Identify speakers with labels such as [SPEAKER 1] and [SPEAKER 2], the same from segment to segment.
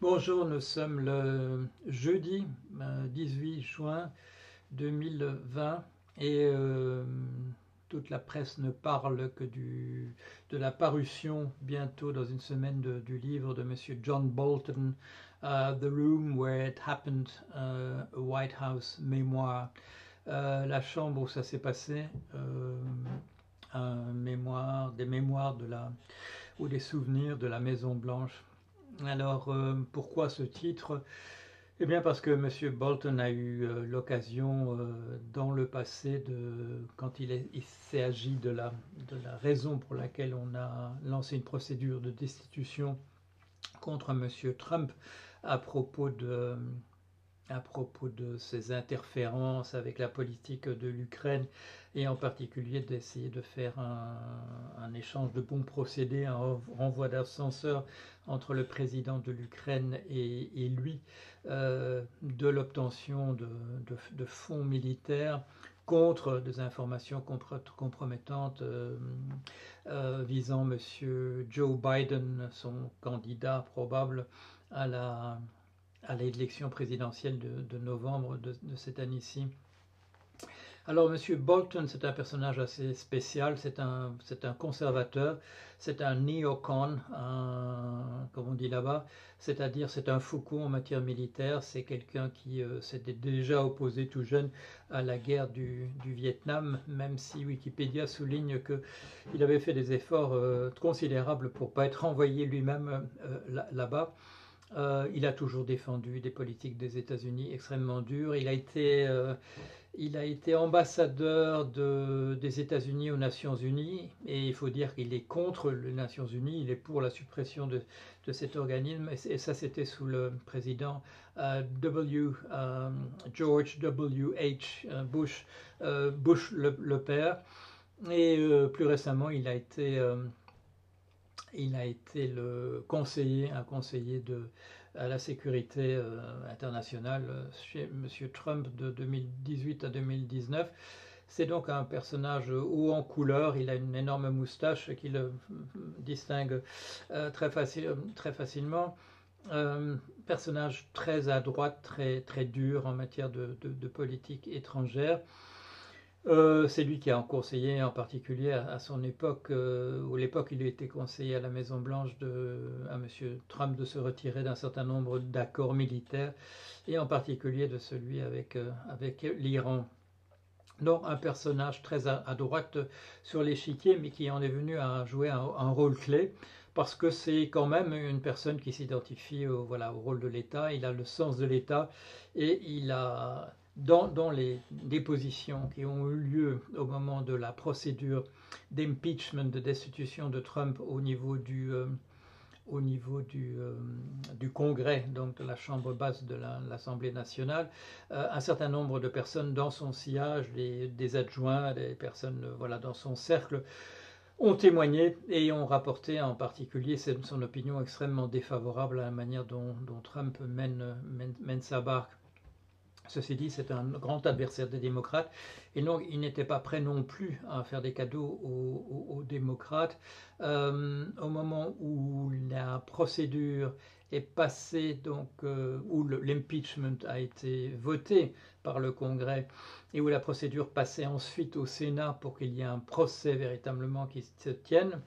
[SPEAKER 1] Bonjour, nous sommes le jeudi 18 juin 2020 et toute la presse ne parle que de la parution bientôt dans une semaine du livre de Monsieur John Bolton, The Room Where It Happened, a White House Mémoire, la chambre où ça s'est passé, un mémoire, des mémoires ou des souvenirs de la Maison Blanche. Alors, pourquoi ce titre? Eh bien, parce que M. Bolton a eu l'occasion dans le passé, quand il s'est agi de la raison pour laquelle on a lancé une procédure de destitution contre M. Trump à propos de, à propos de ses interférences avec la politique de l'Ukraine et en particulier d'essayer de faire un échange de bons procédés, un renvoi d'ascenseur entre le président de l'Ukraine et lui, de l'obtention de fonds militaires contre des informations compromettantes visant M. Joe Biden, son candidat probable à la à l'élection présidentielle de novembre de cette année-ci. Alors, M. Bolton, c'est un personnage assez spécial, c'est un conservateur, c'est un néocon, comme on dit là-bas, c'est-à-dire c'est un faucon en matière militaire, c'est quelqu'un qui s'était déjà opposé tout jeune à la guerre du Vietnam, même si Wikipédia souligne qu'il avait fait des efforts considérables pour ne pas être envoyé lui-même là-bas. Il a toujours défendu des politiques des États-Unis extrêmement dures. Il a été ambassadeur des États-Unis aux Nations Unies et il faut dire qu'il est contre les Nations Unies, il est pour la suppression de cet organisme et ça c'était sous le président George W. H. Bush, Bush le père. Et plus récemment, il a été un conseiller à la sécurité internationale chez M. Trump de 2018 à 2019. C'est donc un personnage haut en couleur, il a une énorme moustache qui le distingue très facilement. Personnage très à droite, très dur en matière de politique étrangère. C'est lui qui a conseillé en particulier à son époque, où l'époque il a été conseiller à la Maison Blanche à M. Trump de se retirer d'un certain nombre d'accords militaires et en particulier de celui avec l'Iran. Donc un personnage très à droite sur l'échiquier mais qui en est venu à jouer un rôle clé parce que c'est quand même une personne qui s'identifie voilà, au rôle de l'État, il a le sens de l'État et il a dans les dépositions qui ont eu lieu au moment de la procédure d'impeachment, de destitution de Trump au niveau du Congrès, donc de la chambre basse de l'Assemblée nationale, un certain nombre de personnes dans son sillage, des adjoints, des personnes voilà, dans son cercle, ont témoigné et ont rapporté en particulier son opinion extrêmement défavorable à la manière dont Trump mène sa barque. Ceci dit, c'est un grand adversaire des démocrates et donc il n'était pas prêt non plus à faire des cadeaux aux démocrates. Au moment où la procédure est passée, donc où l'impeachment a été voté par le Congrès et où la procédure passait ensuite au Sénat pour qu'il y ait un procès véritablement qui se tienne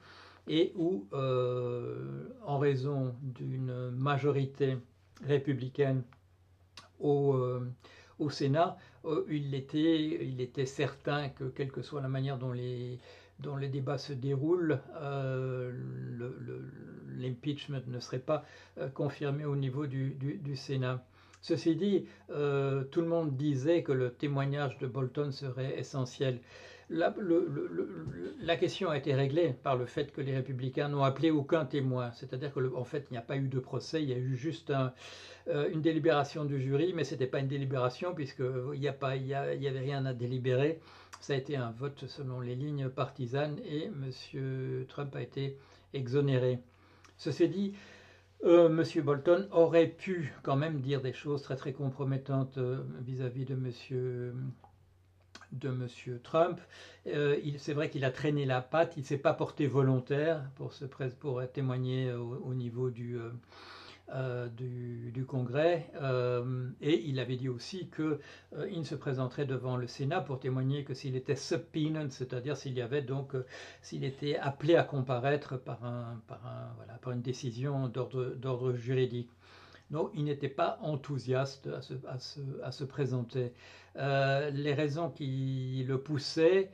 [SPEAKER 1] et où, en raison d'une majorité républicaine au Sénat, il était certain que, quelle que soit la manière dont les débats se déroulent, l'impeachment ne serait pas confirmé au niveau du Sénat. Ceci dit, tout le monde disait que le témoignage de Bolton serait essentiel. La question a été réglée par le fait que les républicains n'ont appelé aucun témoin. C'est-à-dire qu'en fait, il n'y a pas eu de procès, il y a eu juste une délibération du jury, mais ce n'était pas une délibération puisqu'il n'y avait rien à délibérer. Ça a été un vote selon les lignes partisanes et M. Trump a été exonéré. Ceci dit, M. Bolton aurait pu quand même dire des choses très compromettantes vis-à-vis de M. Trump. C'est vrai qu'il a traîné la patte, il ne s'est pas porté volontaire pour témoigner au niveau du Congrès, et il avait dit aussi qu'il ne se présenterait devant le Sénat pour témoigner que s'il était subpoenaed, c'est-à-dire s'il y avait donc s'il était appelé à comparaître par une décision d'ordre juridique. Non, il n'était pas enthousiaste à se présenter. Les raisons qui le poussaient,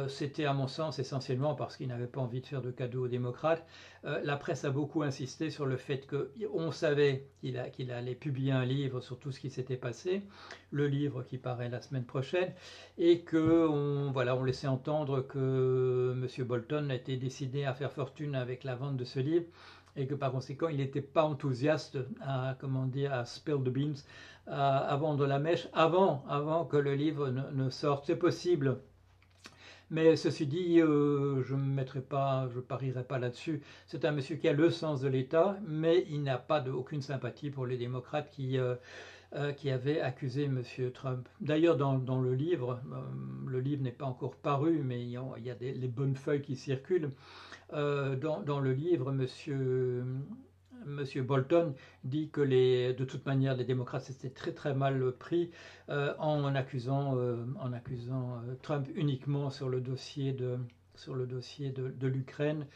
[SPEAKER 1] c'était à mon sens essentiellement parce qu'il n'avait pas envie de faire de cadeaux aux démocrates. La presse a beaucoup insisté sur le fait qu'on savait qu'il allait publier un livre sur tout ce qui s'était passé, le livre qui paraît la semaine prochaine, et qu'on laissait entendre que M. Bolton était décidé à faire fortune avec la vente de ce livre, et que par conséquent il n'était pas enthousiaste à spill the beans, à vendre la mèche avant que le livre ne sorte. C'est possible, mais ceci dit, je ne parierai pas là-dessus. C'est un monsieur qui a le sens de l'État, mais il n'a pas aucune sympathie pour les démocrates qui avaient accusé M. Trump. D'ailleurs, dans le livre n'est pas encore paru, mais il y a les bonnes feuilles qui circulent. Dans le livre, Monsieur Bolton dit que de toute manière les démocrates s'étaient très très mal pris en accusant Trump uniquement sur le dossier de l'Ukraine,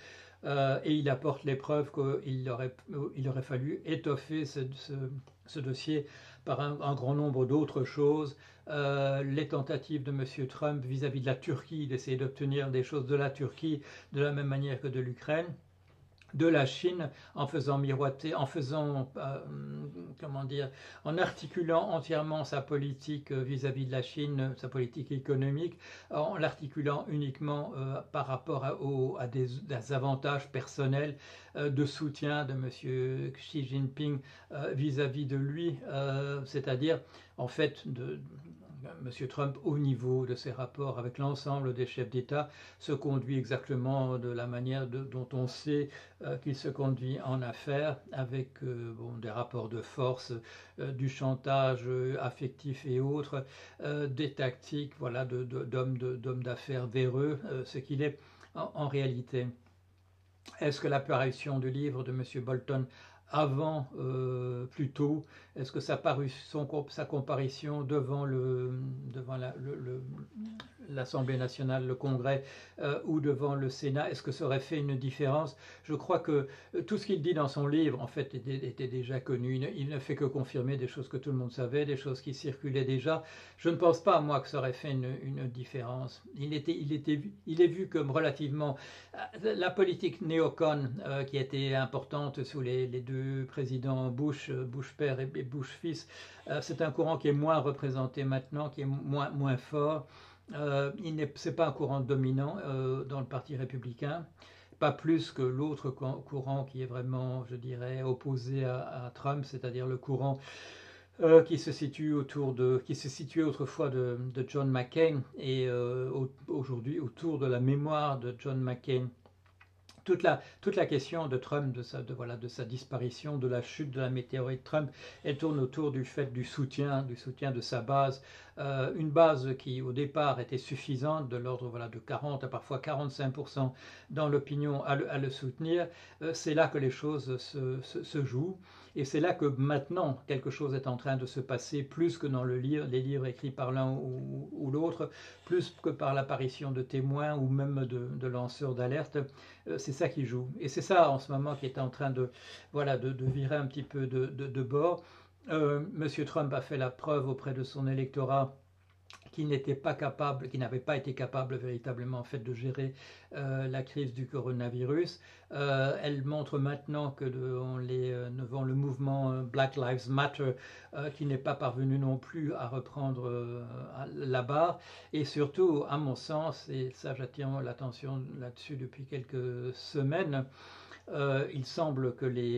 [SPEAKER 1] et il apporte les preuves qu'il aurait fallu étoffer ce dossier par un grand nombre d'autres choses. Les tentatives de M. Trump vis-à-vis de la Turquie, d'essayer d'obtenir des choses de la Turquie de la même manière que de l'Ukraine, de la Chine, en faisant miroiter, en articulant entièrement sa politique vis-à-vis de la Chine, sa politique économique, en l'articulant uniquement par rapport à des avantages personnels de soutien de M. Xi Jinping vis-à-vis de lui, c'est-à-dire en fait M. Trump, au niveau de ses rapports avec l'ensemble des chefs d'État, se conduit exactement de la manière dont on sait qu'il se conduit en affaires, avec des rapports de force, du chantage affectif et autres, des tactiques d'hommes d'affaires véreux, ce qu'il est en réalité. Est-ce que l'apparition du livre de M. Bolton avant, plutôt, est-ce que sa comparution devant l'Assemblée nationale, le Congrès, ou devant le Sénat, est-ce que ça aurait fait une différence? Je crois que tout ce qu'il dit dans son livre, en fait, était déjà connu. Il ne fait que confirmer des choses que tout le monde savait, des choses qui circulaient déjà. Je ne pense pas, moi, que ça aurait fait une différence. Il est vu comme relativement... La politique néocon, qui a été importante sous les deux présidents Bush père et Bush fils, c'est un courant qui est moins représenté maintenant, qui est moins fort. C'est pas un courant dominant dans le Parti républicain, pas plus que l'autre courant qui est vraiment, je dirais, opposé à Trump, c'est-à-dire le courant qui se situait autrefois de John McCain, et aujourd'hui autour de la mémoire de John McCain. Toute la question de Trump, de sa disparition, de la chute de la météorite Trump, elle tourne autour du fait du soutien de sa base, une base qui au départ était suffisante, de l'ordre de 40 à parfois 45% dans l'opinion à le soutenir. C'est là que les choses se jouent, et c'est là que maintenant quelque chose est en train de se passer, plus que dans les livres écrits par l'un ou l'autre, plus que par l'apparition de témoins ou même de lanceurs d'alerte. C'est ça qui joue, et c'est ça en ce moment qui est en train de virer un petit peu de bord. Monsieur Trump a fait la preuve auprès de son électorat qui n'avait pas été capable véritablement en fait de gérer la crise du coronavirus. Elle montre maintenant que devant le mouvement Black Lives Matter, qui n'est pas parvenu non plus à reprendre la barre, et surtout, à mon sens, et ça j'attire l'attention là-dessus depuis quelques semaines, il semble que il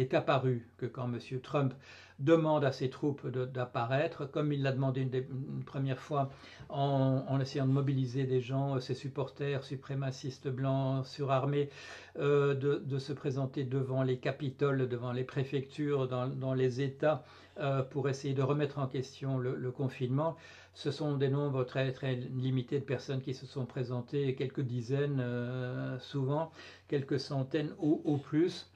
[SPEAKER 1] est apparu que quand M. Trump demande à ses troupes d'apparaître, comme il l'a demandé une première fois en essayant de mobiliser des gens, ses supporters suprémacistes blancs surarmés, de se présenter devant les capitoles, devant les préfectures, dans les États, pour essayer de remettre en question le confinement. Ce sont des nombres très, très limités de personnes qui se sont présentées, quelques dizaines souvent, quelques centaines au plus.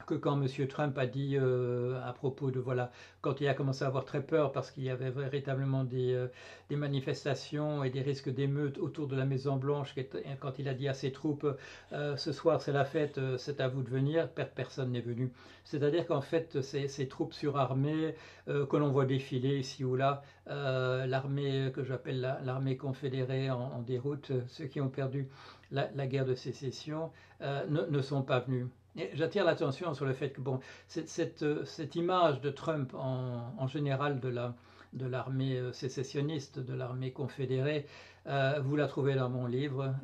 [SPEAKER 1] que quand M. Trump a dit à propos de, voilà, quand il a commencé à avoir très peur parce qu'il y avait véritablement des manifestations et des risques d'émeutes autour de la Maison Blanche, quand il a dit à ses troupes, ce soir c'est la fête, c'est à vous de venir, personne n'est venu. C'est-à-dire qu'en fait, ces troupes surarmées que l'on voit défiler ici ou là, l'armée que j'appelle l'armée confédérée en déroute, ceux qui ont perdu la guerre de sécession, ne sont pas venus. J'attire l'attention sur le fait que bon, cette image de Trump en général de l'armée sécessionniste, de l'armée confédérée, vous la trouvez dans mon livre.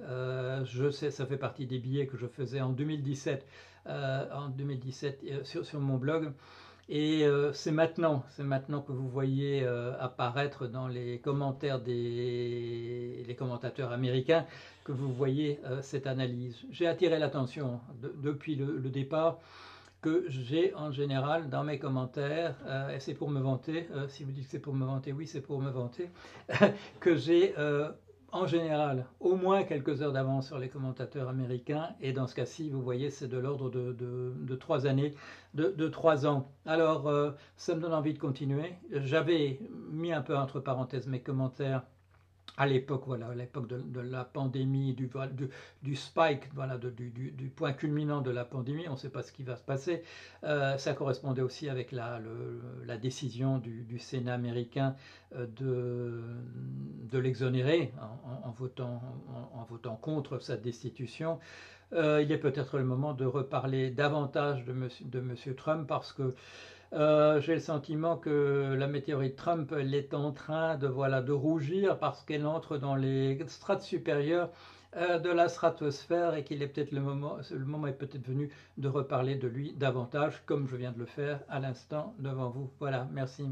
[SPEAKER 1] Je sais, ça fait partie des billets que je faisais en 2017, sur mon blog. Et c'est maintenant que vous voyez apparaître dans les commentaires les commentateurs américains que vous voyez cette analyse. J'ai attiré l'attention depuis le départ que j'ai en général dans mes commentaires, et c'est pour me vanter, si vous dites que c'est pour me vanter, oui c'est pour me vanter, que j'ai en général au moins quelques heures d'avance sur les commentateurs américains, et dans ce cas-ci, vous voyez, c'est de l'ordre de 3 années, de 3 ans. Alors, ça me donne envie de continuer. J'avais mis un peu entre parenthèses mes commentaires à l'époque, voilà, à l'époque de la pandémie, du spike, voilà, du point culminant de la pandémie, on ne sait pas ce qui va se passer. Ça correspondait aussi avec la décision du Sénat américain de l'exonérer en votant contre sa destitution. Il est peut-être le moment de reparler davantage de monsieur Trump parce que j'ai le sentiment que la météorite Trump elle est en train de rougir parce qu'elle entre dans les strates supérieures de la stratosphère et qu'il est peut-être le moment est peut-être venu de reparler de lui davantage comme je viens de le faire à l'instant devant vous. Voilà, merci.